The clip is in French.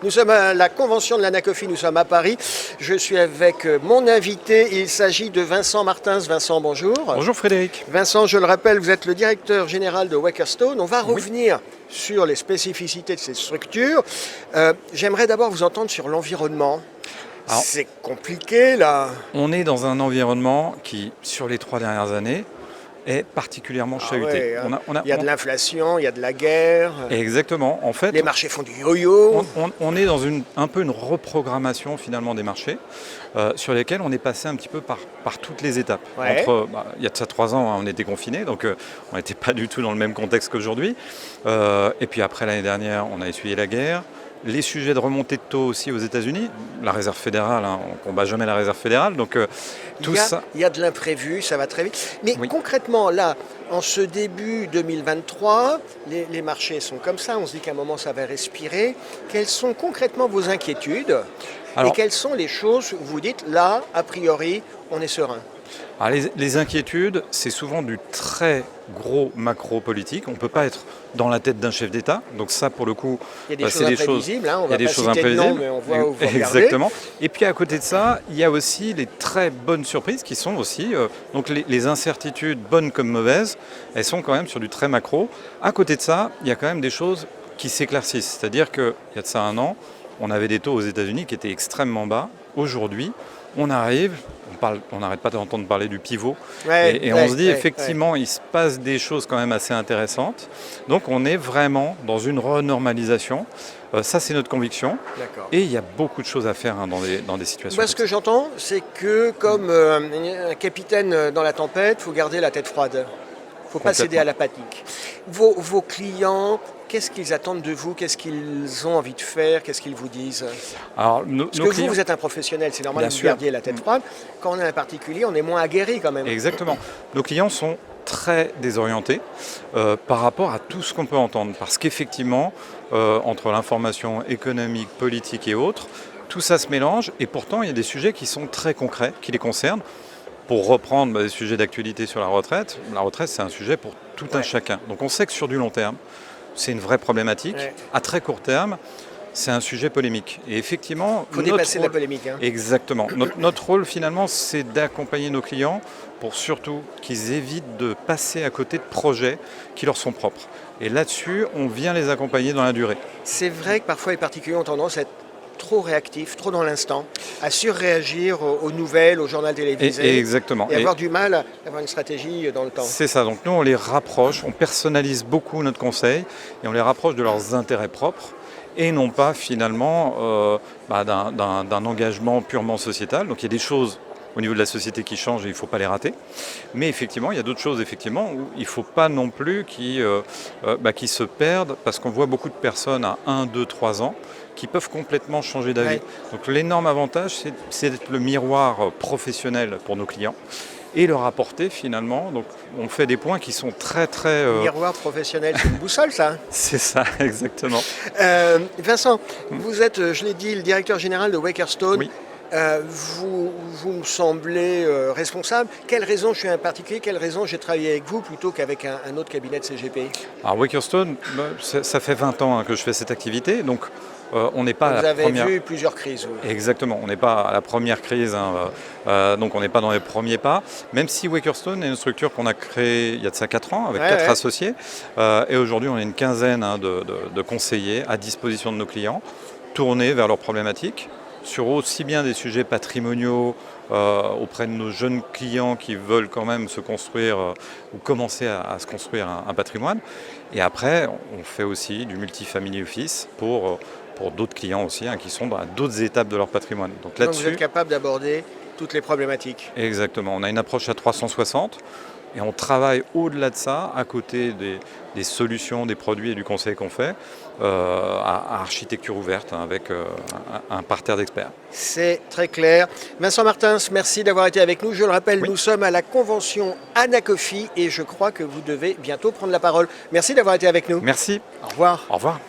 Nous sommes à la convention de l'Anacofi, nous sommes à Paris. Je suis avec mon invité, il s'agit de Vincent Martins. Vincent, bonjour. Bonjour Frédéric. Vincent, je le rappelle, vous êtes le directeur général de Wakerstone. On va revenir sur les spécificités de ces structures. J'aimerais d'abord vous entendre sur l'environnement. C'est compliqué là. On est dans un environnement qui, sur les 3 dernières années, est particulièrement chahuté. Il y a de l'inflation, il y a de la guerre. Exactement. En fait, les marchés font du yo-yo. On est dans un peu une reprogrammation finalement des marchés sur lesquels on est passé un petit peu par toutes les étapes. Il y a de ça 3 ans, on était confinés, donc on n'était pas du tout dans le même contexte qu'aujourd'hui. Et puis après l'année dernière, on a essuyé la guerre. Les sujets de remontée de taux aussi aux États-Unis, la Réserve fédérale, on ne combat jamais la Réserve fédérale, donc tout ça. Il y a de l'imprévu, ça va très vite. Mais concrètement, là, en ce début 2023, les marchés sont comme ça, on se dit qu'à un moment ça va respirer. Quelles sont concrètement vos inquiétudes et quelles sont les choses où vous dites, là, a priori, on est serein? Alors les inquiétudes, c'est souvent du très gros macro-politique. On ne peut pas être dans la tête d'un chef d'État. Donc ça, pour le coup, il y a des choses imprévisibles. On va pas citer de nom, mais on voit où vous regardez. Exactement. Et puis à côté de ça, il y a aussi les très bonnes surprises qui sont aussi... donc les incertitudes, bonnes comme mauvaises, elles sont quand même sur du très macro. À côté de ça, il y a quand même des choses qui s'éclaircissent. C'est-à-dire qu'il y a de ça 1 an, on avait des taux aux États-Unis qui étaient extrêmement bas. Aujourd'hui, on arrive... On n'arrête pas d'entendre parler du pivot et on se dit effectivement il se passe des choses quand même assez intéressantes. Donc on est vraiment dans une renormalisation. Ça c'est notre conviction. Et il y a beaucoup de choses à faire dans des situations. Moi ce que j'entends c'est que comme un capitaine dans la tempête, il faut garder la tête froide. Il ne faut pas céder à la panique. Vos clients, qu'est-ce qu'ils attendent de vous? Qu'est-ce qu'ils ont envie de faire? Qu'est-ce qu'ils vous disent? Parce que vous êtes un professionnel, c'est normal que vous gardiez la tête froide. Quand on est un particulier, on est moins aguerri quand même. Exactement. Nos clients sont très désorientés par rapport à tout ce qu'on peut entendre. Parce qu'effectivement, entre l'information économique, politique et autres, tout ça se mélange. Et pourtant, il y a des sujets qui sont très concrets, qui les concernent. Pour reprendre des sujets d'actualité sur la retraite c'est un sujet pour tout un chacun. Donc on sait que sur du long terme, c'est une vraie problématique. À très court terme, c'est un sujet polémique. Et effectivement, il faut dépasser la polémique. Exactement. Notre rôle finalement, c'est d'accompagner nos clients pour surtout qu'ils évitent de passer à côté de projets qui leur sont propres. Et là-dessus, on vient les accompagner dans la durée. C'est vrai que parfois les particuliers ont tendance à être trop réactifs, trop dans l'instant, à surréagir aux nouvelles, au journal télévisé. Exactement. Et avoir du mal à avoir une stratégie dans le temps. C'est ça. Donc nous, on les rapproche, on personnalise beaucoup notre conseil et on les rapproche de leurs intérêts propres et non pas finalement d'un engagement purement sociétal. Donc il y a des choses au niveau de la société qui changent et il ne faut pas les rater. Mais effectivement, il y a d'autres choses où il ne faut pas non plus qu'ils se perdent parce qu'on voit beaucoup de personnes à 1, 2, 3 ans qui peuvent complètement changer d'avis. Donc l'énorme avantage, c'est d'être le miroir professionnel pour nos clients et leur apporter finalement. Donc on fait des points qui sont très très... Miroir professionnel, c'est une boussole ça. C'est ça, exactement. Vincent, vous êtes, je l'ai dit, le directeur général de Wakerstone. Oui. Vous me semblez responsable. Quelle raison je suis un particulier? Quelle raison j'ai travaillé avec vous plutôt qu'avec un autre cabinet de CGP? Alors Wakerstone, ça fait 20 ans que je fais cette activité, donc on n'est pas à la première... Vous avez vu plusieurs crises. Oui. Exactement, on n'est pas à la première crise, donc on n'est pas dans les premiers pas, même si Wakerstone est une structure qu'on a créée il y a de ça 4 ans, avec 4 associés, et aujourd'hui on est une quinzaine de conseillers à disposition de nos clients, tournés vers leurs problématiques, sur aussi bien des sujets patrimoniaux auprès de nos jeunes clients qui veulent quand même se construire ou commencer à se construire un patrimoine. Et après, on fait aussi du multifamily office pour d'autres clients aussi qui sont dans d'autres étapes de leur patrimoine. Donc vous êtes capable d'aborder toutes les problématiques. Exactement. On a une approche à 360 et on travaille au-delà de ça, à côté des solutions, des produits et du conseil qu'on fait, à architecture ouverte avec un parterre d'experts. C'est très clair. Vincent Martins, merci d'avoir été avec nous. Je le rappelle, nous sommes à la convention Anacofi et je crois que vous devez bientôt prendre la parole. Merci d'avoir été avec nous. Merci. Au revoir. Au revoir.